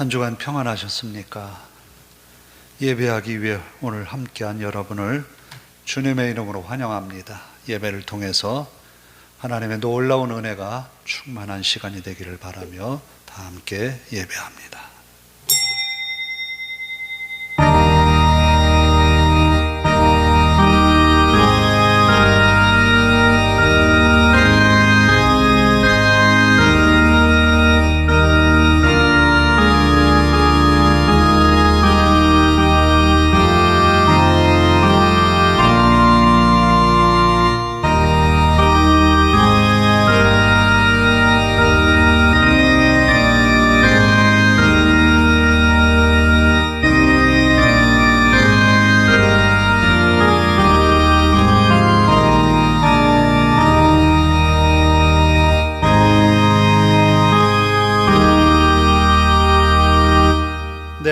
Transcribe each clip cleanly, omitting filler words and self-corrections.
한 주간 평안하셨습니까? 예배하기 위해 오늘 함께한 여러분을 주님의 이름으로 환영합니다. 예배를 통해서 하나님의 놀라운 은혜가 충만한 시간이 되기를 바라며 다 함께 예배합니다.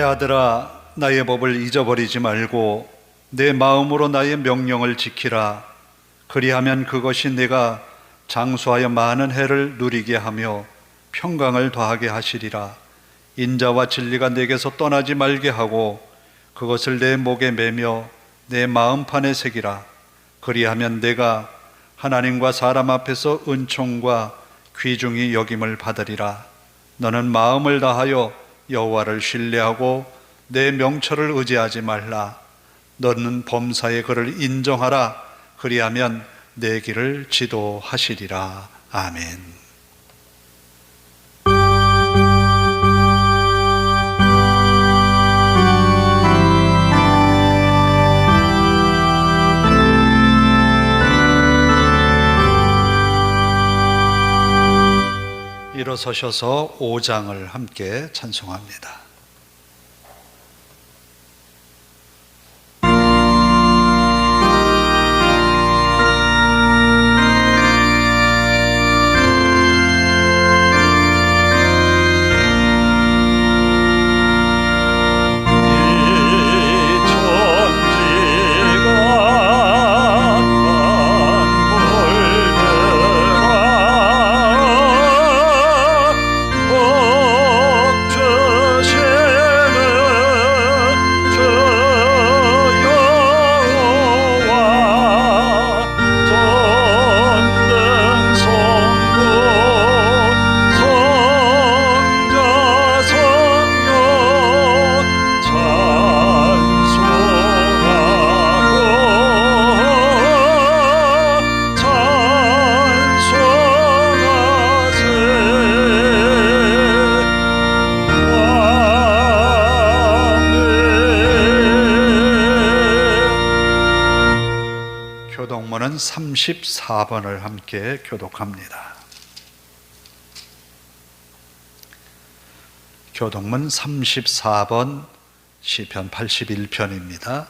내 아들아, 나의 법을 잊어버리지 말고 내 마음으로 나의 명령을 지키라. 그리하면 그것이 네가 장수하여 많은 해를 누리게 하며 평강을 더하게 하시리라. 인자와 진리가 네게서 떠나지 말게 하고 그것을 내 목에 매며 내 마음판에 새기라. 그리하면 네가 하나님과 사람 앞에서 은총과 귀중히 여김을 받으리라. 너는 마음을 다하여 여호와를 신뢰하고 내 명철을 의지하지 말라. 너는 범사의 그를 인정하라. 그리하면 내 길을 지도하시리라. 아멘. 일어서셔서 5장을 함께 찬송합니다. 교독문은 34번을 함께 교독합니다. 교독문 34번 시편 81편입니다.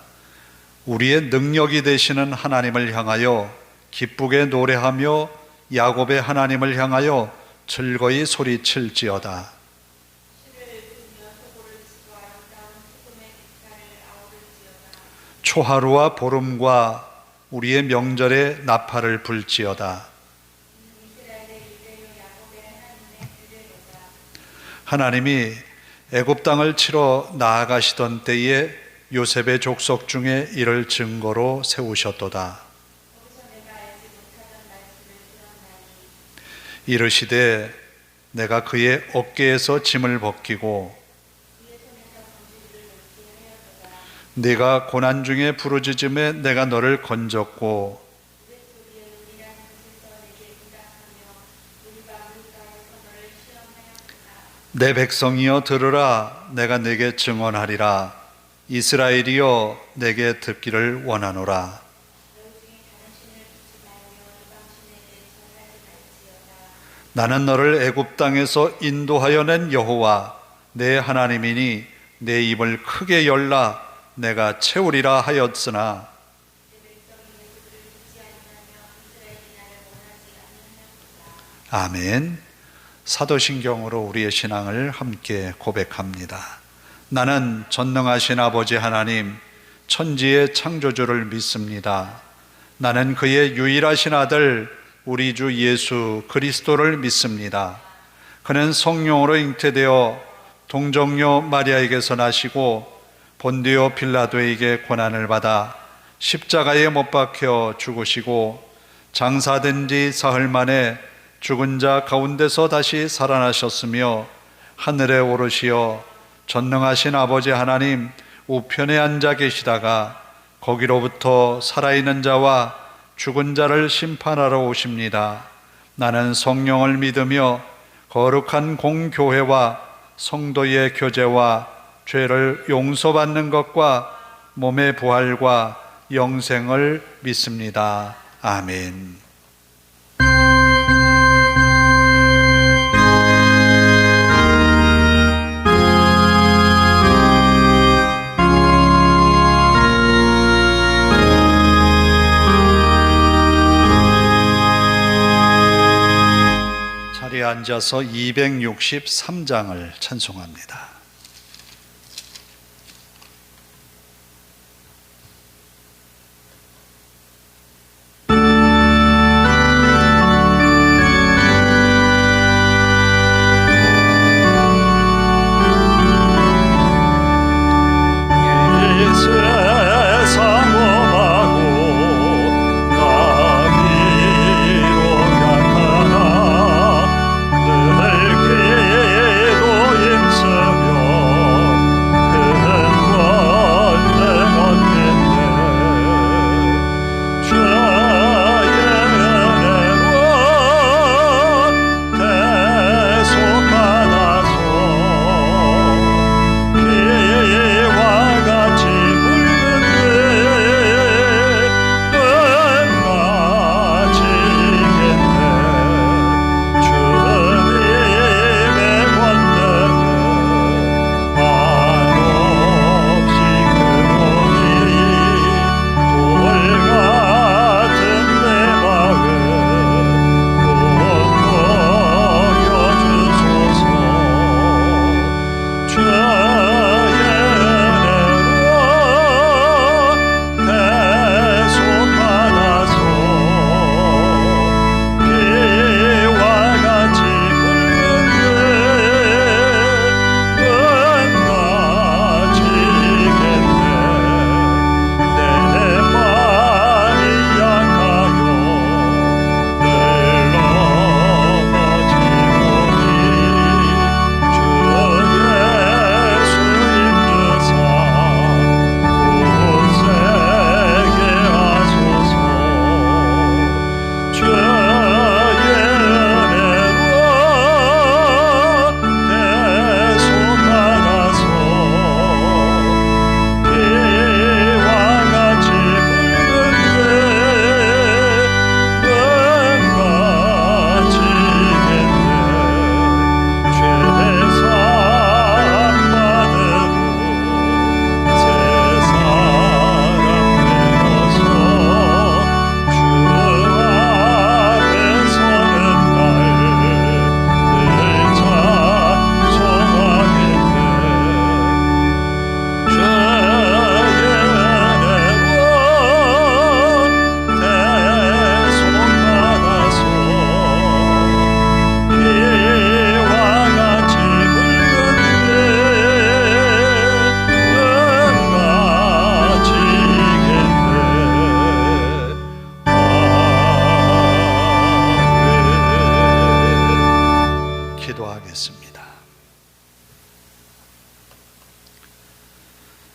우리의 능력이 되시는 하나님을 향하여 기쁘게 노래하며 야곱의 하나님을 향하여 즐거이 소리칠지어다. 초하루와 보름과 우리의 명절에 나팔을 불지어다. 하나님이 애굽 땅을 치러 나아가시던 때에 요셉의 족속 중에 이를 증거로 세우셨도다. 이르시되 내가 그의 어깨에서 짐을 벗기고 네가 고난 중에 부르짖음에 내가 너를 건졌고 내 백성이여 들으라. 내가 네게 증언하리라. 이스라엘이여 내게 듣기를 원하노라. 나는 너를 애굽 땅에서 인도하여 낸 여호와 내 하나님이니 내 입을 크게 열라. 내가 채우리라 하였으나 아멘. 사도신경으로 우리의 신앙을 함께 고백합니다. 나는 전능하신 아버지 하나님 천지의 창조주를 믿습니다. 나는 그의 유일하신 아들 우리 주 예수 그리스도를 믿습니다. 그는 성령으로 잉태되어 동정녀 마리아에게서 나시고 본디오 빌라도에게 고난을 받아 십자가에 못 박혀 죽으시고 장사된 지 사흘 만에 죽은 자 가운데서 다시 살아나셨으며 하늘에 오르시어 전능하신 아버지 하나님 우편에 앉아 계시다가 거기로부터 살아있는 자와 죽은 자를 심판하러 오십니다. 나는 성령을 믿으며 거룩한 공교회와 성도의 교제와 죄를 용서받는 것과 몸의 부활과 영생을 믿습니다. 아멘. 자리에 앉아서 263장을 찬송합니다.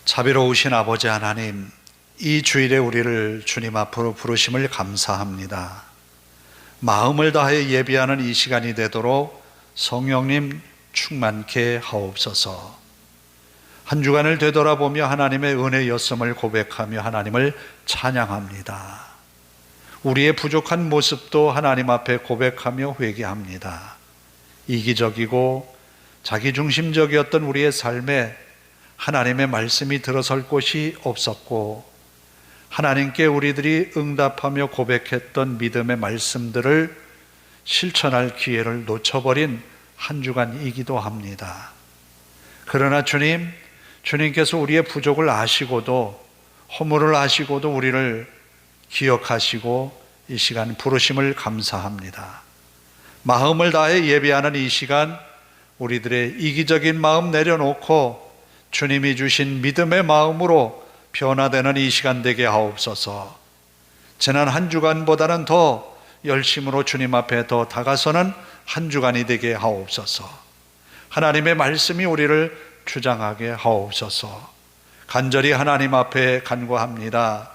자비로우신 아버지 하나님, 이 주일에 우리를 주님 앞으로 부르심을 감사합니다. 마음을 다해 예비하는 이 시간이 되도록 성령님 충만케 하옵소서. 한 주간을 되돌아보며 하나님의 은혜였음을 고백하며 하나님을 찬양합니다. 우리의 부족한 모습도 하나님 앞에 고백하며 회개합니다. 이기적이고 자기중심적이었던 우리의 삶에 하나님의 말씀이 들어설 곳이 없었고, 하나님께 우리들이 응답하며 고백했던 믿음의 말씀들을 실천할 기회를 놓쳐버린 한 주간이기도 합니다. 그러나 주님께서 우리의 부족을 아시고도, 허물을 아시고도 우리를 기억하시고 이 시간 부르심을 감사합니다. 마음을 다해 예배하는 이 시간, 우리들의 이기적인 마음 내려놓고 주님이 주신 믿음의 마음으로 변화되는 이 시간 되게 하옵소서. 지난 한 주간보다는 더 열심으로 주님 앞에 더 다가서는 한 주간이 되게 하옵소서. 하나님의 말씀이 우리를 주장하게 하옵소서. 간절히 하나님 앞에 간구합니다.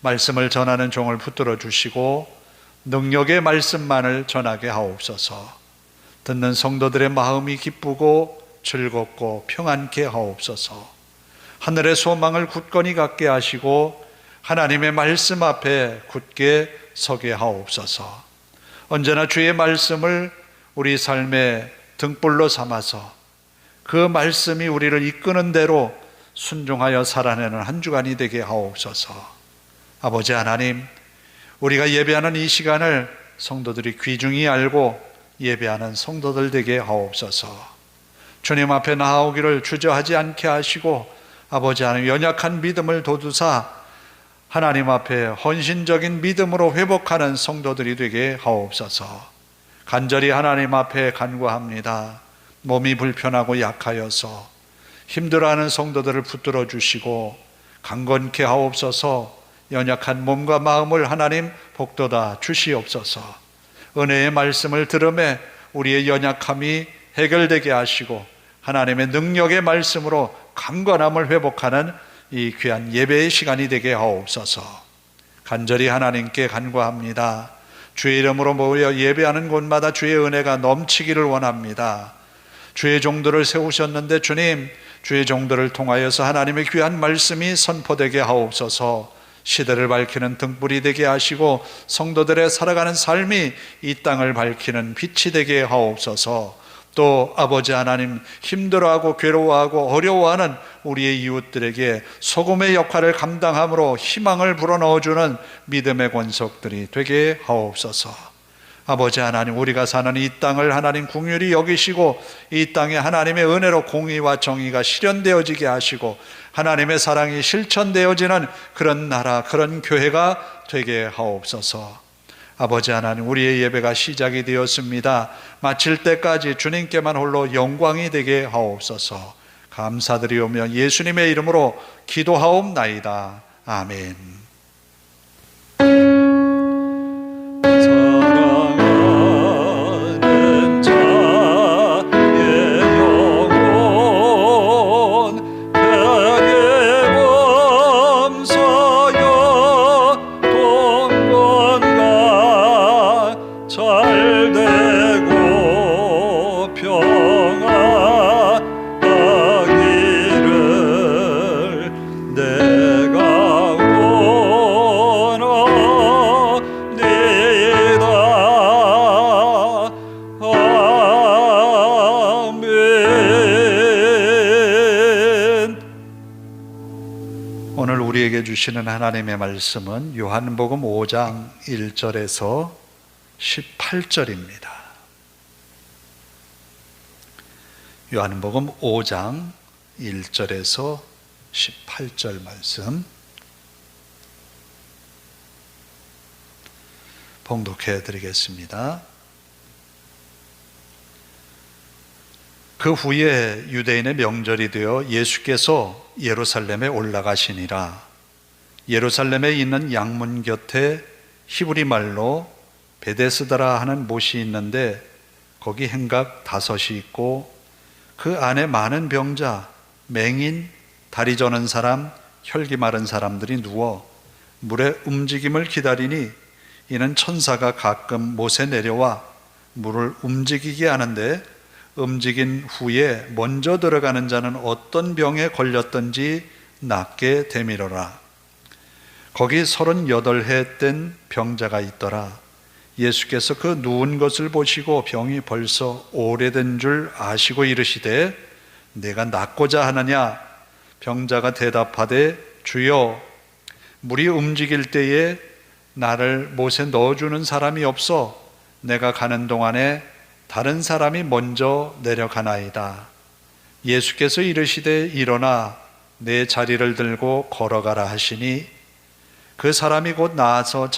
말씀을 전하는 종을 붙들어 주시고 능력의 말씀만을 전하게 하옵소서. 듣는 성도들의 마음이 기쁘고 즐겁고 평안케 하옵소서. 하늘의 소망을 굳건히 갖게 하시고 하나님의 말씀 앞에 굳게 서게 하옵소서. 언제나 주의 말씀을 우리 삶의 등불로 삼아서 그 말씀이 우리를 이끄는 대로 순종하여 살아내는 한 주간이 되게 하옵소서. 아버지 하나님, 우리가 예배하는 이 시간을 성도들이 귀중히 알고 예배하는 성도들 되게 하옵소서. 주님 앞에 나아오기를 주저하지 않게 하시고 아버지 하나님, 연약한 믿음을 돋우사 하나님 앞에 헌신적인 믿음으로 회복하는 성도들이 되게 하옵소서. 간절히 하나님 앞에 간구합니다. 몸이 불편하고 약하여서 힘들어하는 성도들을 붙들어 주시고 강건케 하옵소서. 연약한 몸과 마음을 하나님 복돋아 주시옵소서. 은혜의 말씀을 들음에 우리의 연약함이 해결되게 하시고 하나님의 능력의 말씀으로 강건함을 회복하는 이 귀한 예배의 시간이 되게 하옵소서. 간절히 하나님께 간구합니다. 주의 이름으로 모여 예배하는 곳마다 주의 은혜가 넘치기를 원합니다. 주의 종들을 세우셨는데 주님, 주의 종들을 통하여서 하나님의 귀한 말씀이 선포되게 하옵소서. 시대를 밝히는 등불이 되게 하시고 성도들의 살아가는 삶이 이 땅을 밝히는 빛이 되게 하옵소서. 또 아버지 하나님, 힘들어하고 괴로워하고 어려워하는 우리의 이웃들에게 소금의 역할을 감당함으로 희망을 불어넣어주는 믿음의 권속들이 되게 하옵소서. 아버지 하나님, 우리가 사는 이 땅을 하나님 긍휼히 여기시고 이 땅에 하나님의 은혜로 공의와 정의가 실현되어지게 하시고 하나님의 사랑이 실천되어지는 그런 나라, 그런 교회가 되게 하옵소서. 아버지 하나님, 우리의 예배가 시작이 되었습니다. 마칠 때까지 주님께만 홀로 영광이 되게 하옵소서. 감사드리오며 예수님의 이름으로 기도하옵나이다. 아멘. 사랑하는 자의 영혼 내게 범사여 동건강 잘되고 평안하기를 내가 오늘 우리에게 주시는 하나님의 말씀은 요한복음 5장 1절에서 18절입니다. 요한복음 5장 1절에서 18절 말씀 봉독해 드리겠습니다. 그 후에 유대인의 명절이 되어 예수께서 예루살렘에 올라가시니라. 예루살렘에 있는 양문 곁에 히브리 말로 베데스다라 하는 못이 있는데 거기 행각 5이 있고 그 안에 많은 병자, 맹인, 다리 저는 사람, 혈기 마른 사람들이 누워 물의 움직임을 기다리니 이는 천사가 가끔 못에 내려와 물을 움직이게 하는데 움직인 후에 먼저 들어가는 자는 어떤 병에 걸렸든지 낫게 되밀어라. 거기 38해 된 병자가 있더라. 예수께서 그 누운 것을 보시고 병이 벌써 오래된 줄 아시고 이르시되 내가 낫고자 하느냐? 병자가 대답하되 주여, 물이 움직일 때에 나를 못에 넣어주는 사람이 없어 내가 가는 동안에 다른 사람이 먼저 내려가나이다. 예수께서 이르시되 일어나 내 자리를 들고 걸어가라 하시니 그 사람이 곧 나아서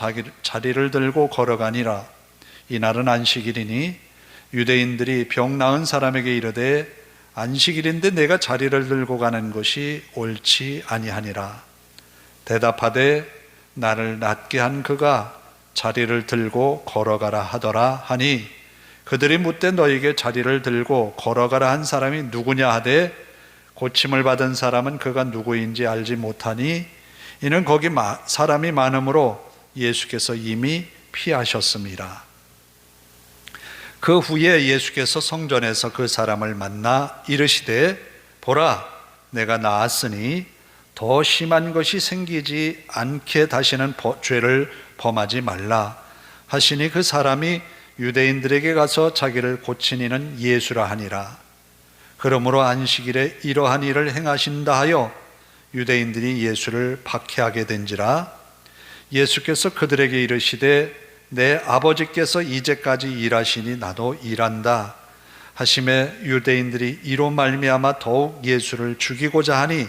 자리를 들고 걸어가니라. 이날은 안식일이니 유대인들이 병 나은 사람에게 이르되 안식일인데 내가 자리를 들고 가는 것이 옳지 아니하니라. 대답하되 나를 낫게 한 그가 자리를 들고 걸어가라 하더라 하니 그들이 묻되 너에게 자리를 들고 걸어가라 한 사람이 누구냐 하되 고침을 받은 사람은 그가 누구인지 알지 못하니 이는 거기 사람이 많으므로 예수께서 이미 피하셨습니다. 그 후에 예수께서 성전에서 그 사람을 만나 이르시되 보라 내가 나았으니 더 심한 것이 생기지 않게 다시는 죄를 범하지 말라 하시니 그 사람이 유대인들에게 가서 자기를 고친 이는 예수라 하니라. 그러므로 안식일에 이러한 일을 행하신다 하여 유대인들이 예수를 박해하게 된지라. 예수께서 그들에게 이르시되 내 아버지께서 이제까지 일하시니 나도 일한다 하심에 유대인들이 이로 말미암아 더욱 예수를 죽이고자 하니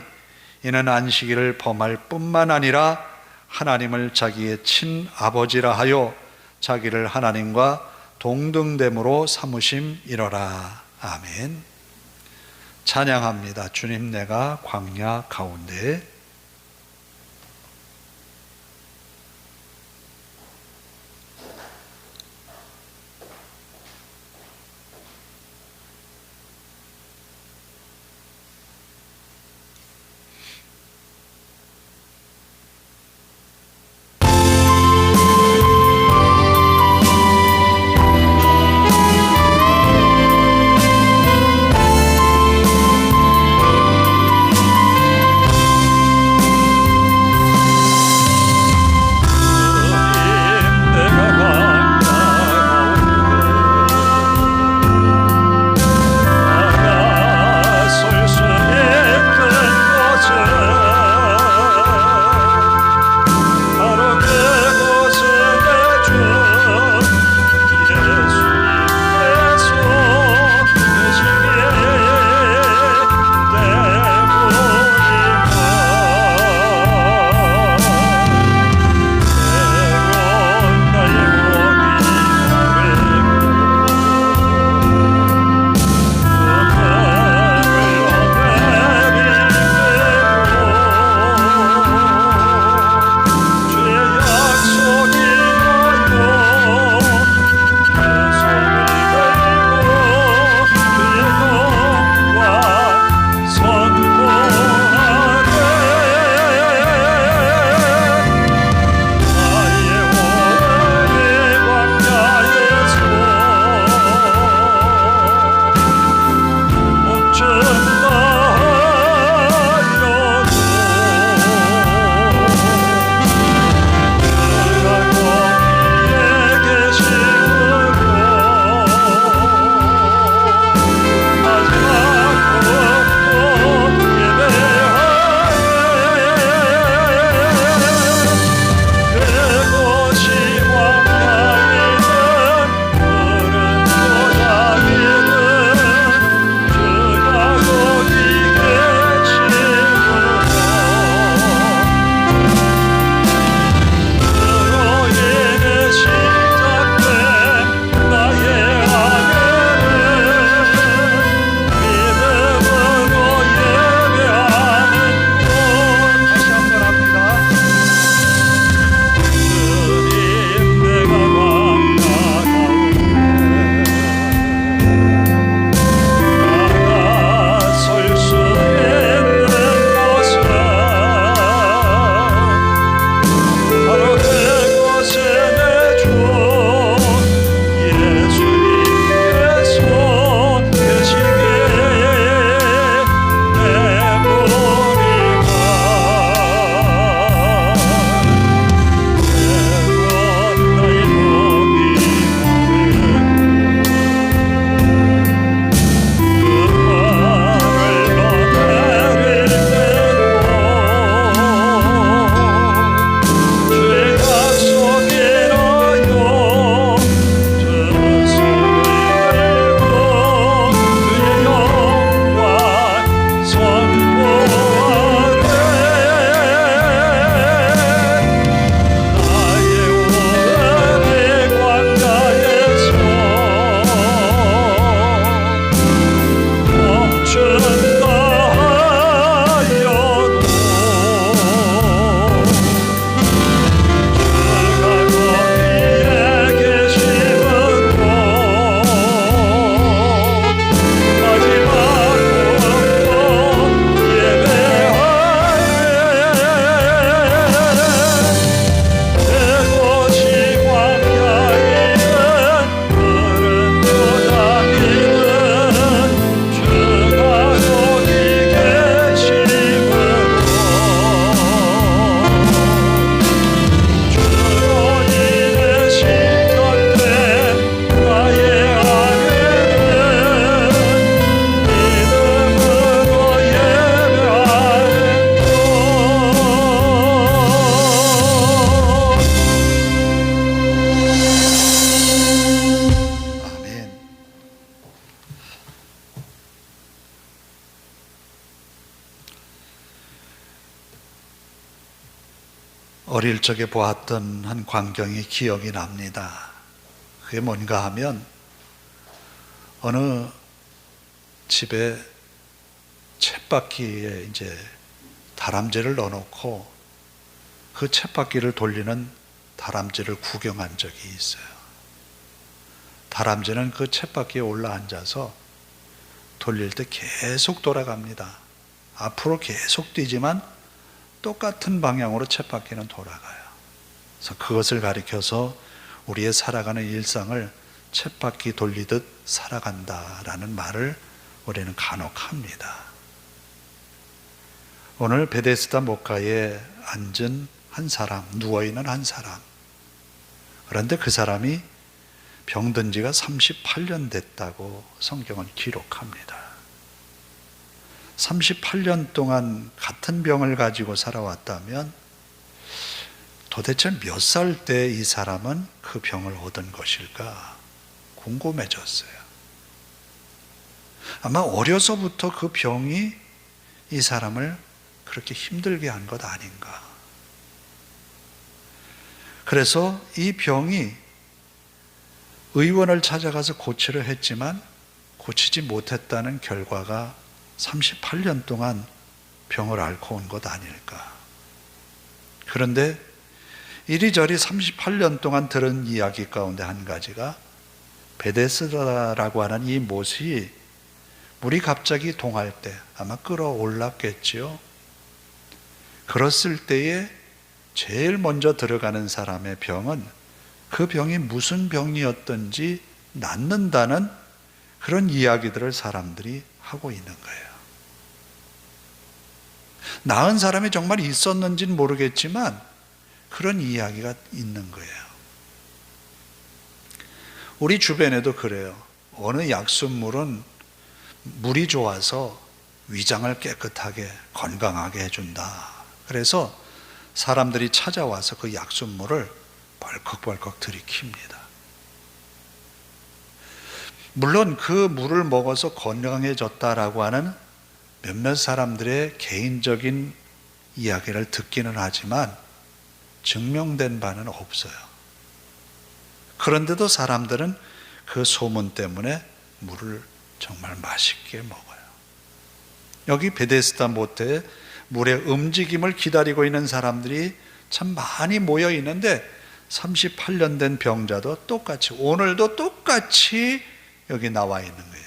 이는 안식일을 범할 뿐만 아니라 하나님을 자기의 친아버지라 하여 자기를 하나님과 동등됨으로 삼으심이로라. 아멘. 찬양합니다. 주님 내가 광야 가운데. 어릴 적에 보았던 한 광경이 기억이 납니다. 그게 뭔가 하면 어느 집에 쳇바퀴에 이제 다람쥐를 넣어놓고 그 쳇바퀴를 돌리는 다람쥐를 구경한 적이 있어요. 다람쥐는 그 쳇바퀴에 올라앉아서 돌릴 때 계속 돌아갑니다. 앞으로 계속 뛰지만 똑같은 방향으로 쳇바퀴는 돌아가요. 그래서 그것을 가리켜서 우리의 살아가는 일상을 쳇바퀴 돌리듯 살아간다라는 말을 우리는 간혹 합니다. 오늘 베데스다 목가에 앉은 한 사람, 누워있는 한 사람. 그런데 그 사람이 병든 지가 38년 됐다고 성경은 기록합니다. 38년 동안 같은 병을 가지고 살아왔다면 도대체 몇 살 때 이 사람은 그 병을 얻은 것일까 궁금해졌어요. 아마 어려서부터 그 병이 이 사람을 그렇게 힘들게 한 것 아닌가. 그래서 이 병이 의원을 찾아가서 고치려 했지만 고치지 못했다는 결과가 38년 동안 병을 앓고 온 것 아닐까. 그런데 이리저리 38년 동안 들은 이야기 가운데 한 가지가 베데스다라고 하는 이 못이 물이 갑자기 동할 때 아마 끌어올랐겠지요. 그랬을 때에 제일 먼저 들어가는 사람의 병은 그 병이 무슨 병이었던지 낫는다는 그런 이야기들을 사람들이 하고 있는 거예요. 나은 사람이 정말 있었는지는 모르겠지만 그런 이야기가 있는 거예요. 우리 주변에도 그래요. 어느 약수물은 물이 좋아서 위장을 깨끗하게 건강하게 해준다. 그래서 사람들이 찾아와서 그 약수물을 벌컥벌컥 들이킵니다. 물론 그 물을 먹어서 건강해졌다라고 하는 몇몇 사람들의 개인적인 이야기를 듣기는 하지만 증명된 바는 없어요. 그런데도 사람들은 그 소문 때문에 물을 정말 맛있게 먹어요. 여기 베데스다 모태에 물의 움직임을 기다리고 있는 사람들이 참 많이 모여 있는데 38년 된 병자도 똑같이 오늘도 똑같이 여기 나와 있는 거예요.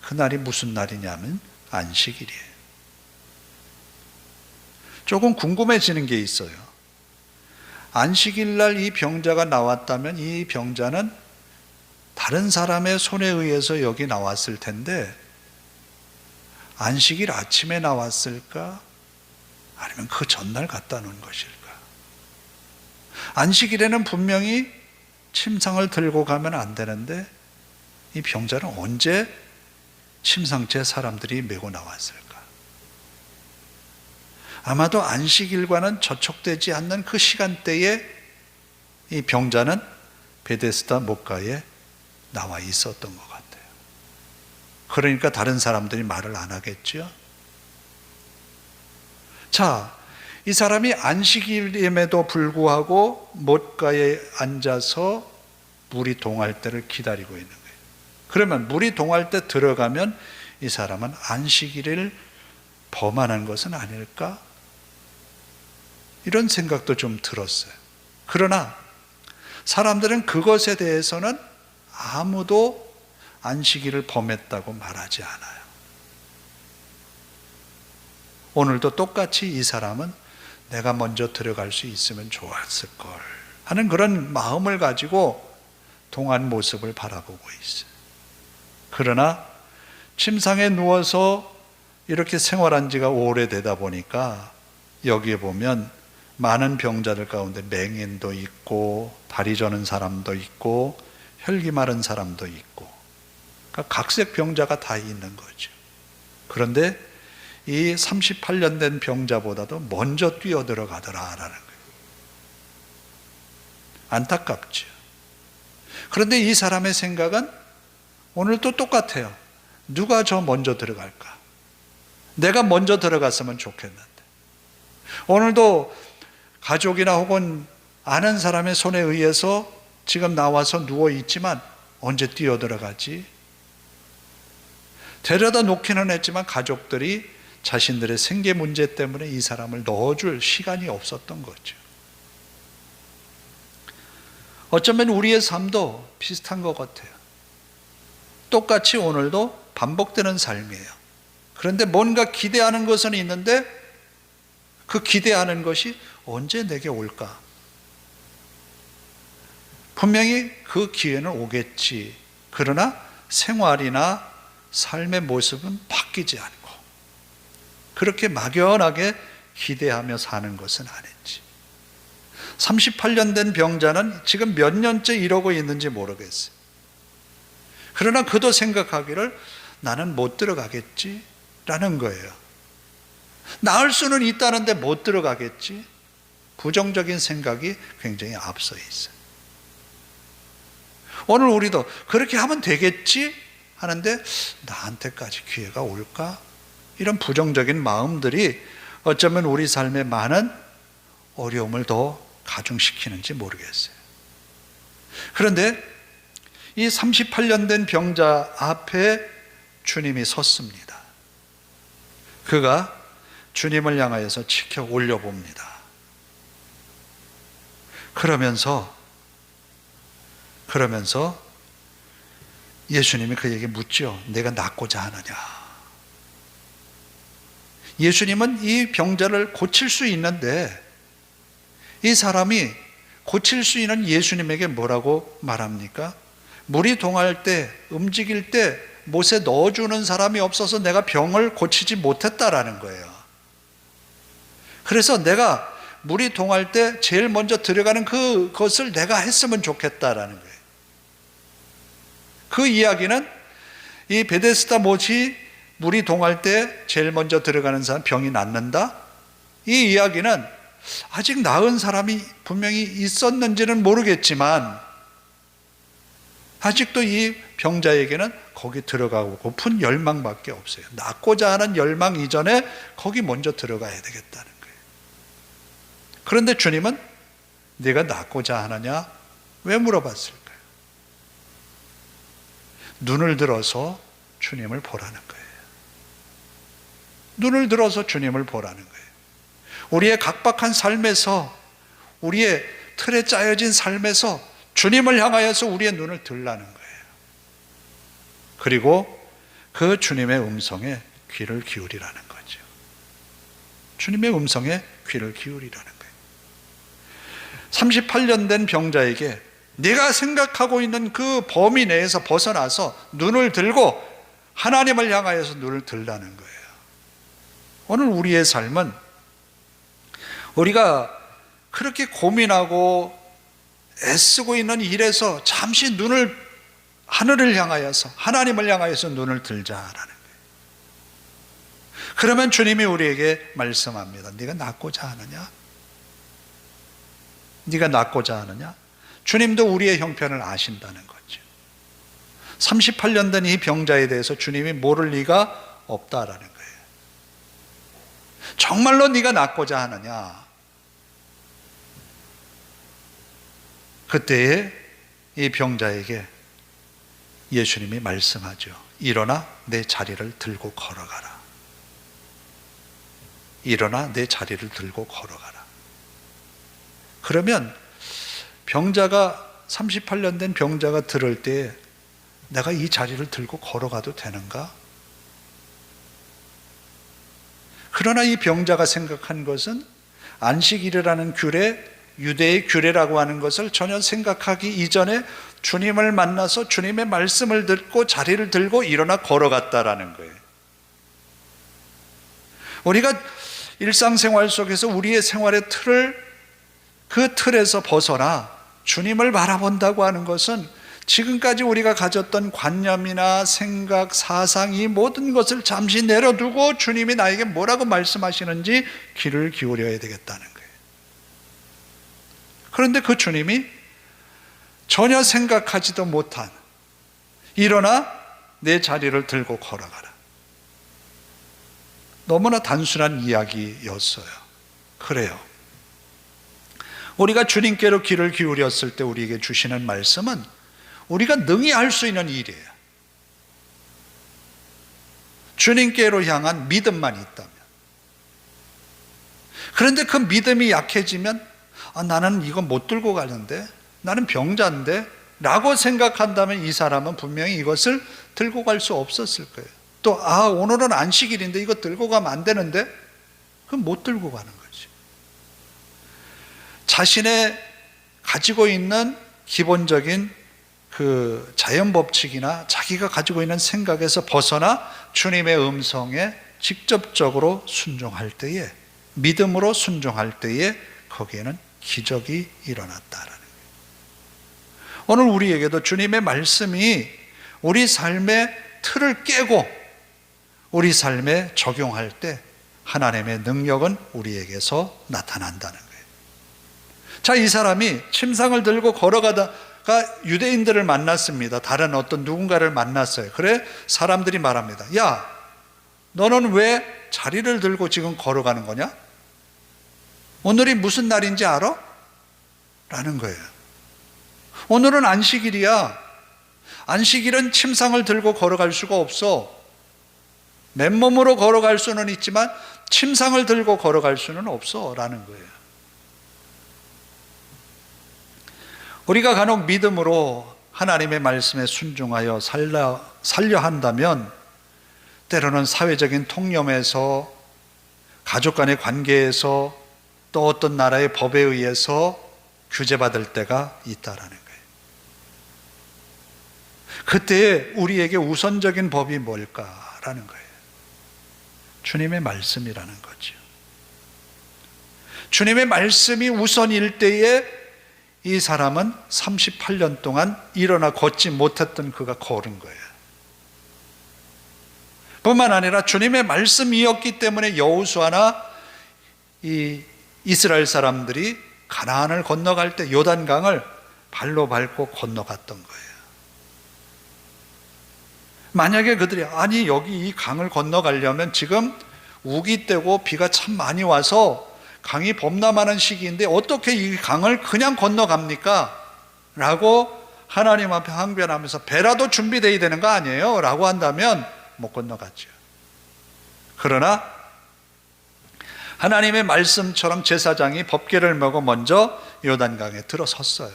그날이 무슨 날이냐면 안식일이에요. 조금 궁금해지는 게 있어요. 안식일 날 이 병자가 나왔다면 이 병자는 다른 사람의 손에 의해서 여기 나왔을 텐데 안식일 아침에 나왔을까? 아니면 그 전날 갖다 놓은 것일까? 안식일에는 분명히 침상을 들고 가면 안 되는데 이 병자는 언제 침상째 사람들이 메고 나왔을까? 아마도 안식일과는 저촉되지 않는 그 시간대에 이 병자는 베데스다 목가에 나와 있었던 것 같아요. 그러니까 다른 사람들이 말을 안 하겠죠. 자, 이 사람이 안식일임에도 불구하고 못가에 앉아서 물이 동할 때를 기다리고 있는 거예요. 그러면 물이 동할 때 들어가면 이 사람은 안식일을 범하는 것은 아닐까? 이런 생각도 좀 들었어요. 그러나 사람들은 그것에 대해서는 아무도 안식일을 범했다고 말하지 않아요. 오늘도 똑같이 이 사람은 내가 먼저 들어갈 수 있으면 좋았을 걸 하는 그런 마음을 가지고 동한 모습을 바라보고 있어요. 그러나 침상에 누워서 이렇게 생활한 지가 오래되다 보니까 여기에 보면 많은 병자들 가운데 맹인도 있고 다리 저는 사람도 있고 혈기 마른 사람도 있고 그러니까 각색 병자가 다 있는 거죠. 그런데 이 38년 된 병자보다도 먼저 뛰어들어가더라라는 거예요. 안타깝죠. 그런데 이 사람의 생각은 오늘도 똑같아요. 누가 저 먼저 들어갈까? 내가 먼저 들어갔으면 좋겠는데. 오늘도 가족이나 혹은 아는 사람의 손에 의해서 지금 나와서 누워 있지만 언제 뛰어들어가지? 데려다 놓기는 했지만 가족들이 자신들의 생계 문제 때문에 이 사람을 넣어줄 시간이 없었던 거죠. 어쩌면 우리의 삶도 비슷한 것 같아요. 똑같이 오늘도 반복되는 삶이에요. 그런데 뭔가 기대하는 것은 있는데 그 기대하는 것이 언제 내게 올까? 분명히 그 기회는 오겠지. 그러나 생활이나 삶의 모습은 바뀌지 않고 그렇게 막연하게 기대하며 사는 것은 아닌지. 38년 된 병자는 지금 몇 년째 이러고 있는지 모르겠어요. 그러나 그도 생각하기를 나는 못 들어가겠지 라는 거예요. 나을 수는 있다는데 못 들어가겠지. 부정적인 생각이 굉장히 앞서 있어요. 오늘 우리도 그렇게 하면 되겠지 하는데 나한테까지 기회가 올까? 이런 부정적인 마음들이 어쩌면 우리 삶에 많은 어려움을 더 가중시키는지 모르겠어요. 그런데 이 38년 된 병자 앞에 주님이 섰습니다. 그가 주님을 향하여서 치켜 올려봅니다. 그러면서 예수님이 그에게 묻죠. 내가 낫고자 하느냐? 예수님은 이 병자를 고칠 수 있는데 이 사람이 고칠 수 있는 예수님에게 뭐라고 말합니까? 물이 동할 때, 움직일 때 못에 넣어주는 사람이 없어서 내가 병을 고치지 못했다라는 거예요. 그래서 내가 물이 동할 때 제일 먼저 들어가는 그것을 내가 했으면 좋겠다라는 거예요. 그 이야기는 이 베데스다 못이 물이 동할 때 제일 먼저 들어가는 사람 병이 낫는다? 이 이야기는 아직 나은 사람이 분명히 있었는지는 모르겠지만 아직도 이 병자에게는 거기 들어가고 고픈 열망밖에 없어요. 낫고자 하는 열망 이전에 거기 먼저 들어가야 되겠다는 거예요. 그런데 주님은 네가 낫고자 하느냐? 왜 물어봤을까요? 눈을 들어서 주님을 보라는 거예요. 눈을 들어서 주님을 보라는 거예요. 우리의 각박한 삶에서, 우리의 틀에 짜여진 삶에서 주님을 향하여서 우리의 눈을 들라는 거예요. 그리고 그 주님의 음성에 귀를 기울이라는 거죠. 주님의 음성에 귀를 기울이라는 거예요. 38년 된 병자에게 네가 생각하고 있는 그 범위 내에서 벗어나서 눈을 들고 하나님을 향하여서 눈을 들라는 거예요. 오늘 우리의 삶은 우리가 그렇게 고민하고 애쓰고 있는 일에서 잠시 눈을 하늘을 향하여서 하나님을 향하여서 눈을 들자라는 거예요. 그러면 주님이 우리에게 말씀합니다. 네가 낫고자 하느냐? 네가 낫고자 하느냐? 주님도 우리의 형편을 아신다는 거죠. 38년 된 이 병자에 대해서 주님이 모를 리가 없다라는 거예요. 정말로 네가 낫고자 하느냐? 그때에 이 병자에게 예수님이 말씀하죠. 일어나 내 자리를 들고 걸어가라. 일어나 내 자리를 들고 걸어가라. 그러면 병자가 38년 된 병자가 들을 때 내가 이 자리를 들고 걸어가도 되는가? 그러나 이 병자가 생각한 것은 안식일이라는 규례, 유대의 규례라고 하는 것을 전혀 생각하기 이전에 주님을 만나서 주님의 말씀을 듣고 자리를 들고 일어나 걸어갔다라는 거예요. 우리가 일상생활 속에서 우리의 생활의 그 틀에서 벗어나 주님을 바라본다고 하는 것은 지금까지 우리가 가졌던 관념이나 생각, 사상, 이 모든 것을 잠시 내려두고 주님이 나에게 뭐라고 말씀하시는지 귀를 기울여야 되겠다는 거예요. 그런데 그 주님이 전혀 생각하지도 못한 일어나 내 자리를 들고 걸어가라. 너무나 단순한 이야기였어요. 그래요. 우리가 주님께로 귀를 기울였을 때 우리에게 주시는 말씀은 우리가 능히 할 수 있는 일이에요. 주님께로 향한 믿음만 있다면. 그런데 그 믿음이 약해지면 나는 이거 못 들고 가는데, 나는 병자인데 라고 생각한다면 이 사람은 분명히 이것을 들고 갈 수 없었을 거예요. 또 오늘은 안식일인데 이거 들고 가면 안 되는데, 그럼 못 들고 가는 거지. 자신의 가지고 있는 기본적인 그 자연 법칙이나 자기가 가지고 있는 생각에서 벗어나 주님의 음성에 직접적으로 순종할 때에, 믿음으로 순종할 때에 거기에는 기적이 일어났다라는 거예요. 오늘 우리에게도 주님의 말씀이 우리 삶의 틀을 깨고 우리 삶에 적용할 때 하나님의 능력은 우리에게서 나타난다는 거예요. 자, 이 사람이 침상을 들고 걸어가다가 유대인들을 만났습니다. 다른 어떤 누군가를 만났어요. 그래 사람들이 말합니다. 야, 너는 왜 자리를 들고 지금 걸어가는 거냐? 오늘이 무슨 날인지 알아? 라는 거예요. 오늘은 안식일이야. 안식일은 침상을 들고 걸어갈 수가 없어. 맨몸으로 걸어갈 수는 있지만 침상을 들고 걸어갈 수는 없어 라는 거예요. 우리가 간혹 믿음으로 하나님의 말씀에 순종하여 살려 한다면 때로는 사회적인 통념에서, 가족 간의 관계에서, 또 어떤 나라의 법에 의해서 규제받을 때가 있다라는 거예요. 그때 우리에게 우선적인 법이 뭘까라는 거예요. 주님의 말씀이라는 거죠. 주님의 말씀이 우선일 때에 이 사람은 38년 동안 일어나 걷지 못했던 그가 걸은 거예요. 뿐만 아니라 주님의 말씀이었기 때문에 여호수아나 이 이스라엘 사람들이 가나안을 건너갈 때 요단강을 발로 밟고 건너갔던 거예요. 만약에 그들이 여기 이 강을 건너가려면 지금 우기 때고 비가 참 많이 와서 강이 범람하는 시기인데 어떻게 이 강을 그냥 건너갑니까? 라고 하나님 앞에 항변하면서 배라도 준비되어야 되는 거 아니에요? 라고 한다면 못 건너갔죠. 그러나 하나님의 말씀처럼 제사장이 법궤를 메고 먼저 요단강에 들어섰어요.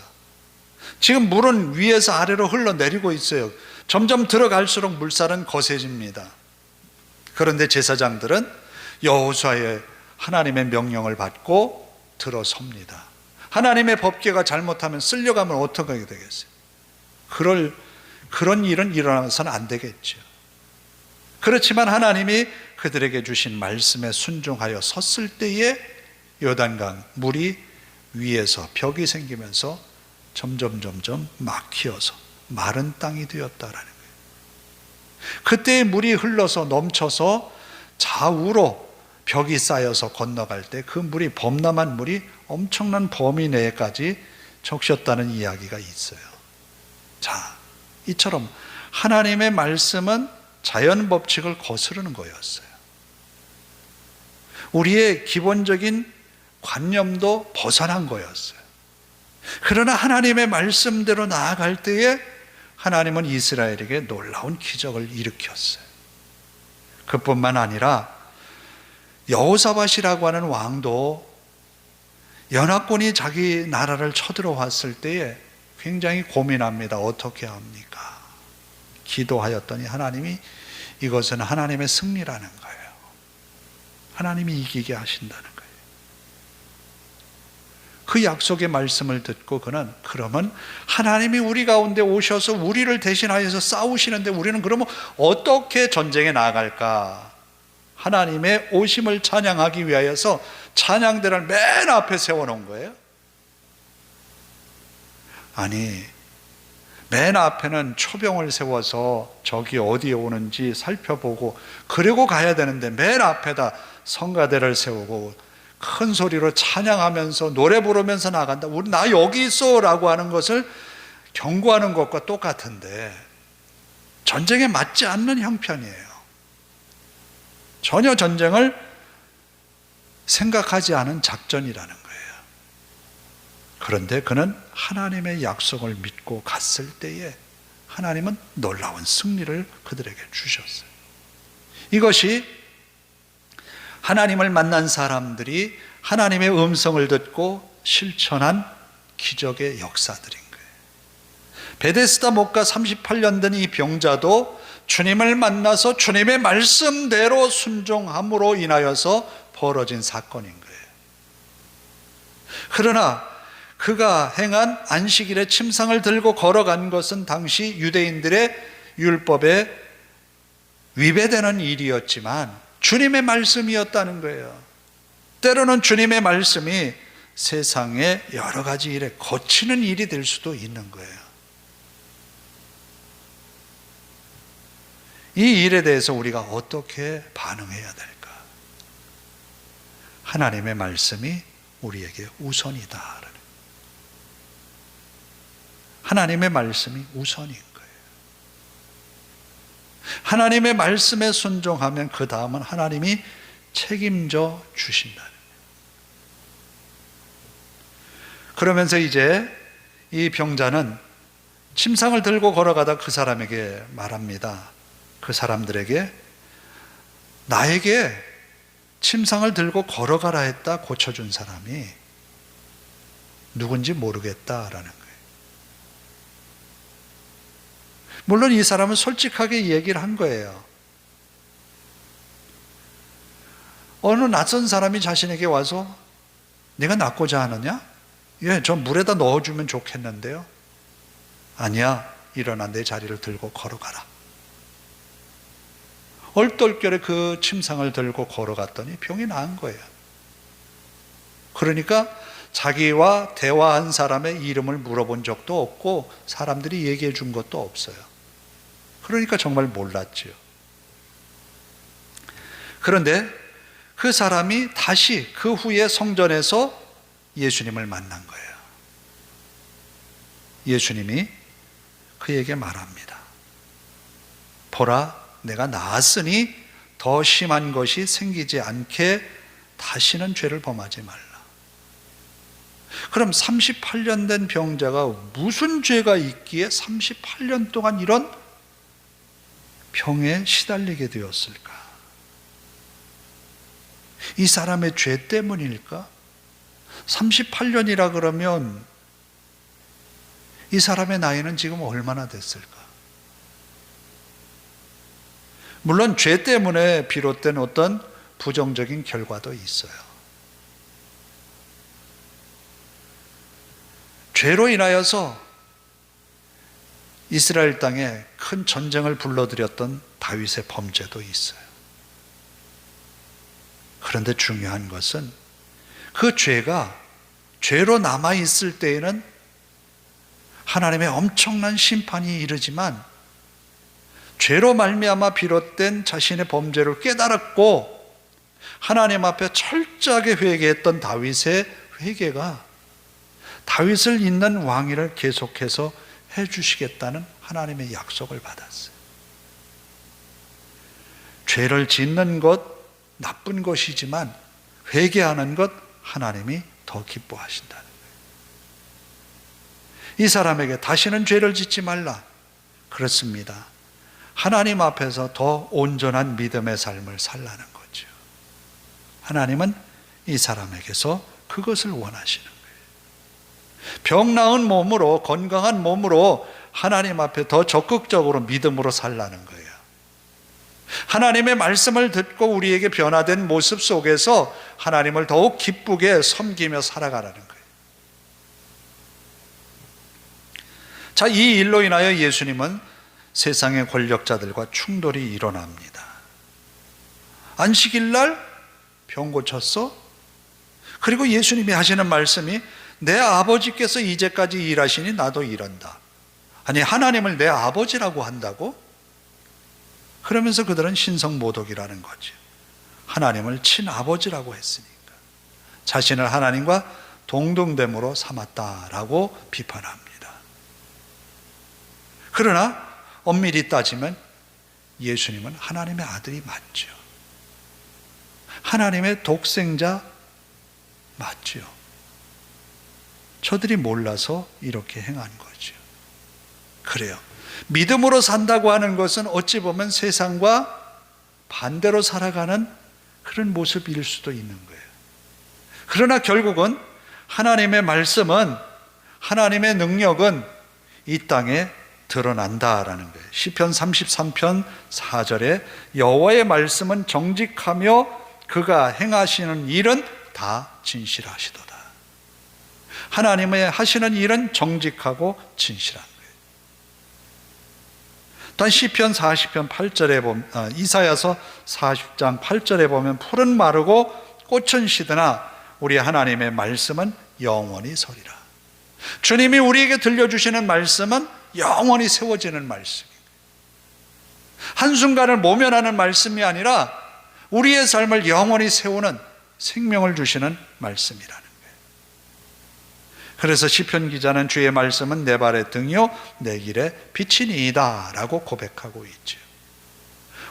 지금 물은 위에서 아래로 흘러내리고 있어요. 점점 들어갈수록 물살은 거세집니다. 그런데 제사장들은 여호수아의 하나님의 명령을 받고 들어섭니다. 하나님의 법궤가 잘못하면 쓸려가면 어떻게 하게 되겠어요? 그런 일은 일어나서는 안 되겠죠. 그렇지만 하나님이 그들에게 주신 말씀에 순종하여 섰을 때에 요단강 물이 위에서 벽이 생기면서 점점 막히어서 마른 땅이 되었다라는 거예요. 그때 물이 흘러서 넘쳐서 좌우로 벽이 쌓여서 건너갈 때 그 물이, 범람한 물이 엄청난 범위 내까지 적셨다는 이야기가 있어요. 자, 이처럼 하나님의 말씀은 자연 법칙을 거스르는 거였어요. 우리의 기본적인 관념도 벗어난 거였어요. 그러나 하나님의 말씀대로 나아갈 때에 하나님은 이스라엘에게 놀라운 기적을 일으켰어요. 그뿐만 아니라 여호사밧이라고 하는 왕도 연합군이 자기 나라를 쳐들어왔을 때에 굉장히 고민합니다. 어떻게 합니까? 기도하였더니 하나님이 이것은 하나님의 승리라는 거예요. 하나님이 이기게 하신다는 거예요. 그 약속의 말씀을 듣고 그는 그러면 하나님이 우리 가운데 오셔서 우리를 대신하여서 싸우시는데 우리는 그러면 어떻게 전쟁에 나아갈까? 하나님의 오심을 찬양하기 위하여서 찬양대를 맨 앞에 세워놓은 거예요. 아니, 맨 앞에는 초병을 세워서 적이 어디에 오는지 살펴보고 그리고 가야 되는데 맨 앞에다 성가대를 세우고 큰 소리로 찬양하면서 노래 부르면서 나간다. 나 여기 있어 라고 하는 것을 경고하는 것과 똑같은데 전쟁에 맞지 않는 형편이에요. 전혀 전쟁을 생각하지 않은 작전이라는 거예요. 그런데 그는 하나님의 약속을 믿고 갔을 때에 하나님은 놀라운 승리를 그들에게 주셨어요. 이것이 하나님을 만난 사람들이 하나님의 음성을 듣고 실천한 기적의 역사들인 거예요. 베데스다 목가 38년 된 이 병자도 주님을 만나서 주님의 말씀대로 순종함으로 인하여서 벌어진 사건인 거예요. 그러나 그가 행한 안식일에 침상을 들고 걸어간 것은 당시 유대인들의 율법에 위배되는 일이었지만 주님의 말씀이었다는 거예요. 때로는 주님의 말씀이 세상의 여러 가지 일에 거치는 일이 될 수도 있는 거예요. 이 일에 대해서 우리가 어떻게 반응해야 될까? 하나님의 말씀이 우리에게 우선이다. 하나님의 말씀이 우선인 거예요. 하나님의 말씀에 순종하면 그 다음은 하나님이 책임져 주신다는 거예요. 그러면서 이제 이 병자는 침상을 들고 걸어가다 그 사람에게 말합니다. 그 사람들에게 나에게 침상을 들고 걸어가라 했다 고쳐준 사람이 누군지 모르겠다라는 거예요. 물론 이 사람은 솔직하게 얘기를 한 거예요. 어느 낯선 사람이 자신에게 와서 네가 낫고자 하느냐? 예, 저 물에다 넣어주면 좋겠는데요. 아니야, 일어나 내 자리를 들고 걸어가라. 얼떨결에 그 침상을 들고 걸어갔더니 병이 나은 거예요. 그러니까 자기와 대화한 사람의 이름을 물어본 적도 없고 사람들이 얘기해 준 것도 없어요. 그러니까 정말 몰랐지요. 그런데 그 사람이 다시 그 후에 성전에서 예수님을 만난 거예요. 예수님이 그에게 말합니다. 보라, 내가 나았으니 더 심한 것이 생기지 않게 다시는 죄를 범하지 말라. 그럼 38년 된 병자가 무슨 죄가 있기에 38년 동안 이런 병에 시달리게 되었을까? 이 사람의 죄 때문일까? 38년이라 그러면 이 사람의 나이는 지금 얼마나 됐을까? 물론 죄 때문에 비롯된 어떤 부정적인 결과도 있어요. 죄로 인하여서 이스라엘 땅에 큰 전쟁을 불러들였던 다윗의 범죄도 있어요. 그런데 중요한 것은 그 죄가 죄로 남아있을 때에는 하나님의 엄청난 심판이 이르지만 죄로 말미암아 비롯된 자신의 범죄를 깨달았고 하나님 앞에 철저하게 회개했던 다윗의 회개가 다윗을 잇는 왕위를 계속해서 해주시겠다는 하나님의 약속을 받았어요. 죄를 짓는 것 나쁜 것이지만 회개하는 것 하나님이 더 기뻐하신다는 거예요. 이 사람에게 다시는 죄를 짓지 말라. 그렇습니다. 하나님 앞에서 더 온전한 믿음의 삶을 살라는 거죠. 하나님은 이 사람에게서 그것을 원하시는 거예요. 병 나은 몸으로, 건강한 몸으로 하나님 앞에 더 적극적으로 믿음으로 살라는 거예요. 하나님의 말씀을 듣고 우리에게 변화된 모습 속에서 하나님을 더욱 기쁘게 섬기며 살아가라는 거예요. 자, 이 일로 인하여 예수님은 세상의 권력자들과 충돌이 일어납니다. 안식일 날 병 고쳤어? 그리고 예수님이 하시는 말씀이 내 아버지께서 이제까지 일하시니 나도 일한다. 아니, 하나님을 내 아버지라고 한다고? 그러면서 그들은 신성모독이라는 거죠. 하나님을 친아버지라고 했으니까 자신을 하나님과 동등됨으로 삼았다라고 비판합니다. 그러나 엄밀히 따지면 예수님은 하나님의 아들이 맞죠. 하나님의 독생자 맞죠. 저들이 몰라서 이렇게 행한 거죠. 그래요. 믿음으로 산다고 하는 것은 어찌 보면 세상과 반대로 살아가는 그런 모습일 수도 있는 거예요. 그러나 결국은 하나님의 말씀은, 하나님의 능력은 이 땅에 드러난다라는 거예요. 시편 33편 4절에 여호와의 말씀은 정직하며 그가 행하시는 일은 다 진실하시도다. 하나님의 하시는 일은 정직하고 진실한 거예요. 또한 시편 40편 8절에 보면, 이사야서 40장 8절에 보면 풀은 마르고 꽃은 시드나 우리 하나님의 말씀은 영원히 서리라. 주님이 우리에게 들려주시는 말씀은 영원히 세워지는 말씀입니다. 한순간을 모면하는 말씀이 아니라 우리의 삶을 영원히 세우는 생명을 주시는 말씀이라는 거예요. 그래서 시편 기자는 주의 말씀은 내 발의 등이요 내 길의 빛이니이다 라고 고백하고 있죠.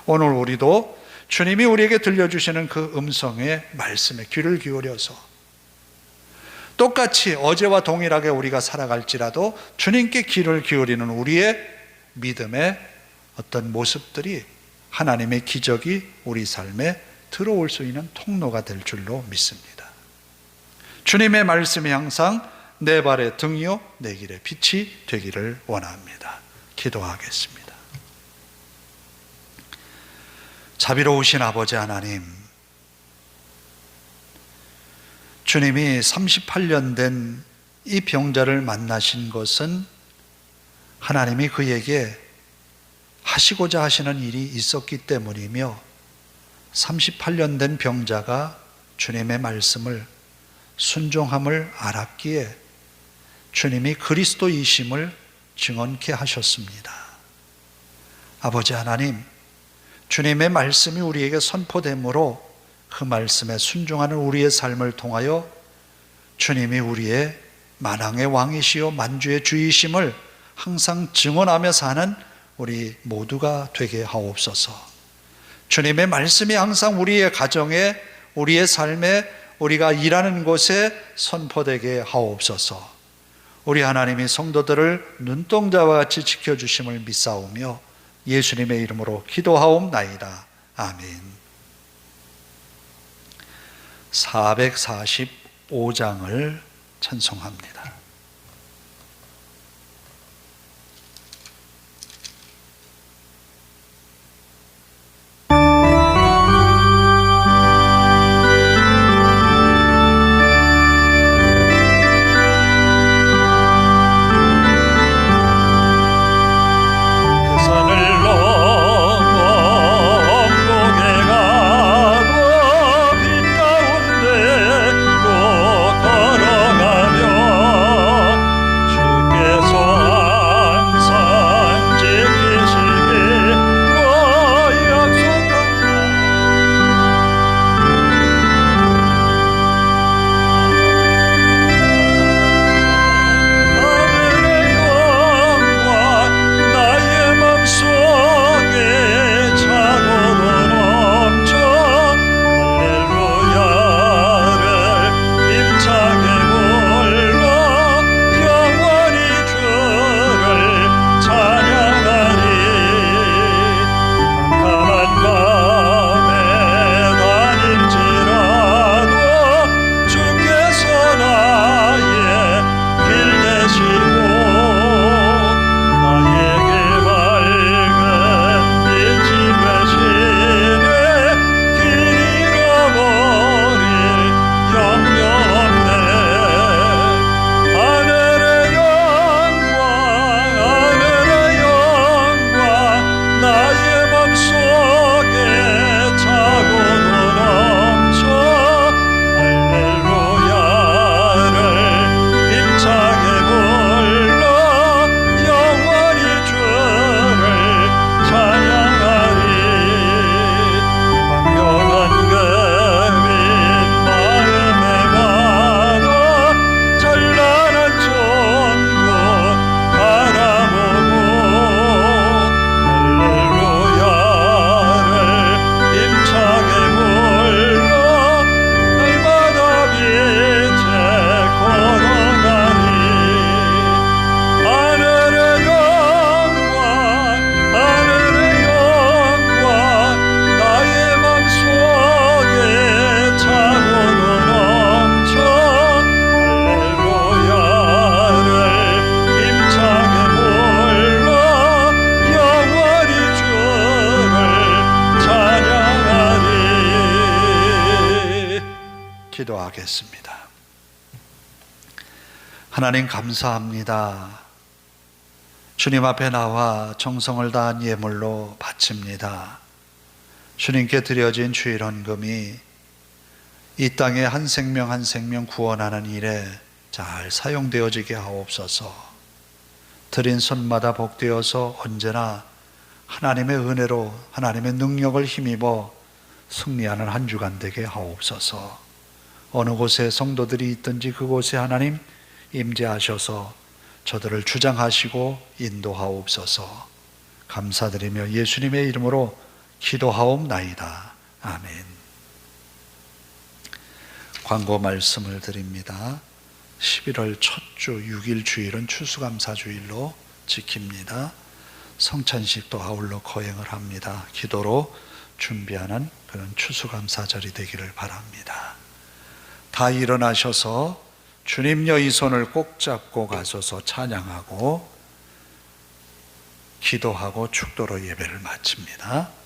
오늘 우리도 주님이 우리에게 들려주시는 그 음성의 말씀에 귀를 기울여서 똑같이 어제와 동일하게 우리가 살아갈지라도 주님께 귀를 기울이는 우리의 믿음의 어떤 모습들이 하나님의 기적이 우리 삶에 들어올 수 있는 통로가 될 줄로 믿습니다. 주님의 말씀이 항상 내 발의 등이요 내 길의 빛이 되기를 원합니다. 기도하겠습니다. 자비로우신 아버지 하나님, 주님이 38년 된 이 병자를 만나신 것은 하나님이 그에게 하시고자 하시는 일이 있었기 때문이며 38년 된 병자가 주님의 말씀을 순종함을 알았기에 주님이 그리스도이심을 증언케 하셨습니다. 아버지 하나님, 주님의 말씀이 우리에게 선포됨으로 그 말씀에 순종하는 우리의 삶을 통하여 주님이 우리의 만왕의 왕이시요 만주의 주이심을 항상 증언하며 사는 우리 모두가 되게 하옵소서. 주님의 말씀이 항상 우리의 가정에, 우리의 삶에, 우리가 일하는 곳에 선포되게 하옵소서. 우리 하나님이 성도들을 눈동자와 같이 지켜주심을 믿사오며 예수님의 이름으로 기도하옵나이다. 아멘. 445장을 찬송합니다. 걸어가며 기도하겠습니다. 하나님 감사합니다. 주님 앞에 나와 정성을 다한 예물로 바칩니다. 주님께 드려진 주일 헌금이 이 땅에 한 생명 한 생명 구원하는 일에 잘 사용되어지게 하옵소서. 드린 손마다 복되어서 언제나 하나님의 은혜로 하나님의 능력을 힘입어 승리하는 한 주간 되게 하옵소서. 어느 곳에 성도들이 있든지 그곳에 하나님 임재하셔서 저들을 주장하시고 인도하옵소서. 감사드리며 예수님의 이름으로 기도하옵나이다. 아멘. 광고 말씀을 드립니다. 11월 첫 주 6일 주일은 추수감사주일로 지킵니다. 성찬식도 아울러 거행을 합니다. 기도로 준비하는 그런 추수감사절이 되기를 바랍니다. 다 일어나셔서 주님여 이 손을 꼭 잡고 가셔서 찬양하고 기도하고 축도로 예배를 마칩니다.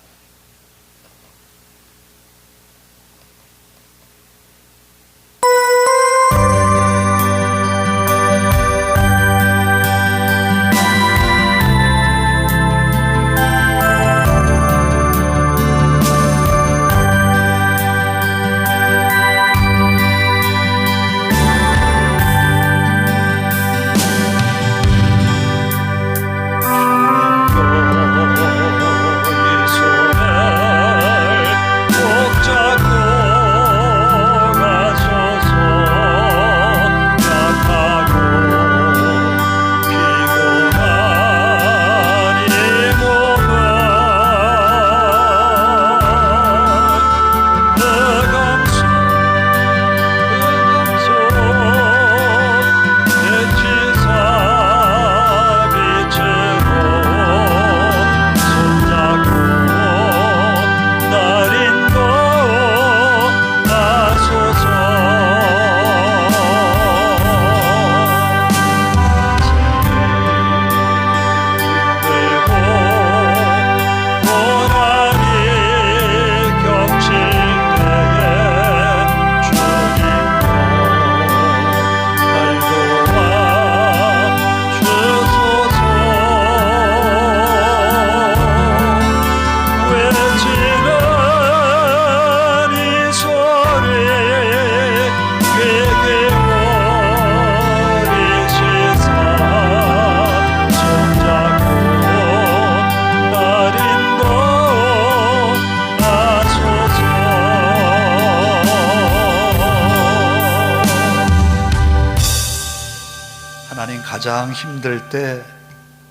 가장 힘들 때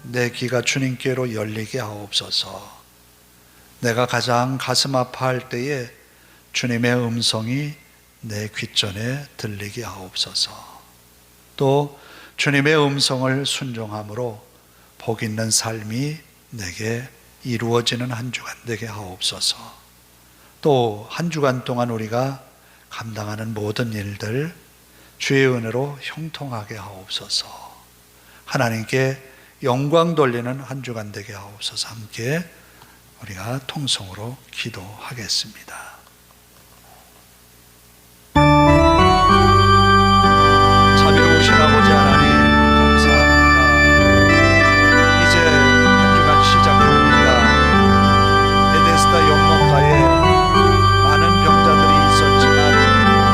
내 귀가 주님께로 열리게 하옵소서. 내가 가장 가슴 아파할 때에 주님의 음성이 내 귓전에 들리게 하옵소서. 또 주님의 음성을 순종함으로 복 있는 삶이 내게 이루어지는 한 주간 되게 하옵소서. 또 한 주간 동안 우리가 감당하는 모든 일들 주의 은혜로 형통하게 하옵소서. 하나님께 영광 돌리는 한 주간 되게 하옵소서. 함께 우리가 통성으로 기도하겠습니다. 자비로우신 아버지 하나님 감사합니다. 이제 한 주간 시작합니다. 베데스다 연못가에 많은 병자들이 있었지만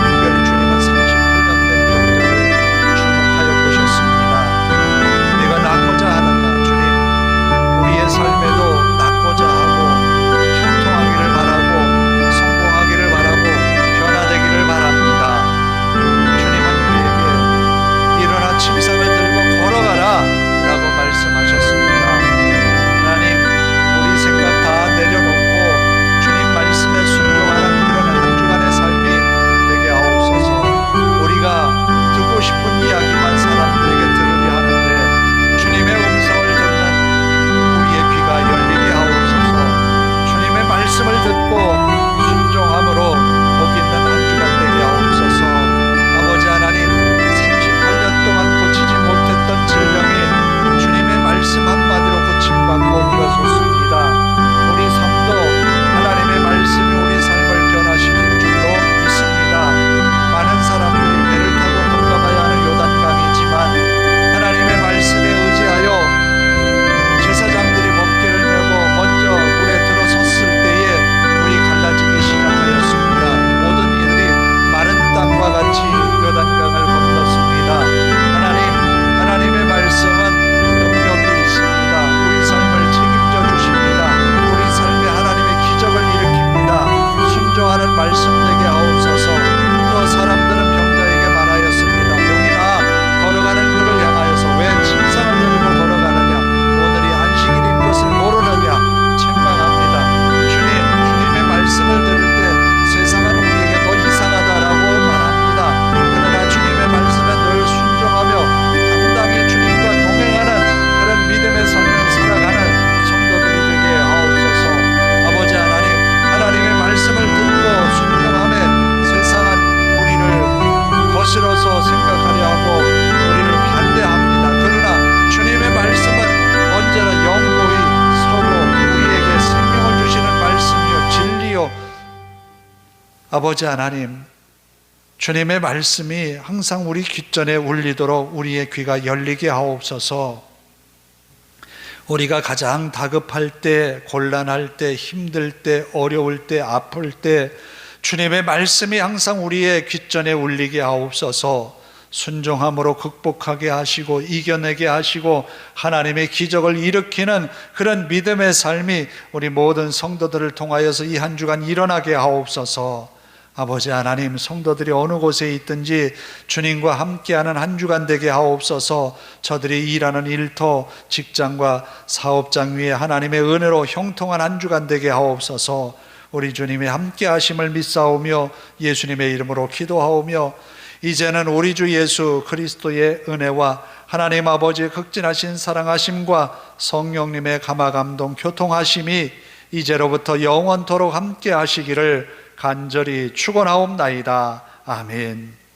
특별히 주님은 38년 된 병자를 주목하여 보셨습니다. 내가 낫고자 하는가 주님, 우리의 삶에도 낫고자 하고 형통하기를 바라고 아버지 하나님, 주님의 말씀이 항상 우리 귓전에 울리도록 우리의 귀가 열리게 하옵소서. 우리가 가장 다급할 때, 곤란할 때, 힘들 때, 어려울 때, 아플 때 주님의 말씀이 항상 우리의 귓전에 울리게 하옵소서. 순종함으로 극복하게 하시고 이겨내게 하시고 하나님의 기적을 일으키는 그런 믿음의 삶이 우리 모든 성도들을 통하여서 이 한 주간 일어나게 하옵소서. 아버지 하나님, 성도들이 어느 곳에 있든지 주님과 함께하는 한 주간 되게 하옵소서. 저들이 일하는 일터, 직장과 사업장 위에 하나님의 은혜로 형통한 한 주간 되게 하옵소서. 우리 주님의 함께 하심을 믿사오며 예수님의 이름으로 기도하오며 이제는 우리 주 예수 그리스도의 은혜와 하나님 아버지의 극진하신 사랑하심과 성령님의 감화감동 교통하심이 이제로부터 영원토록 함께 하시기를 간절히 축원하옵나이다. 아멘.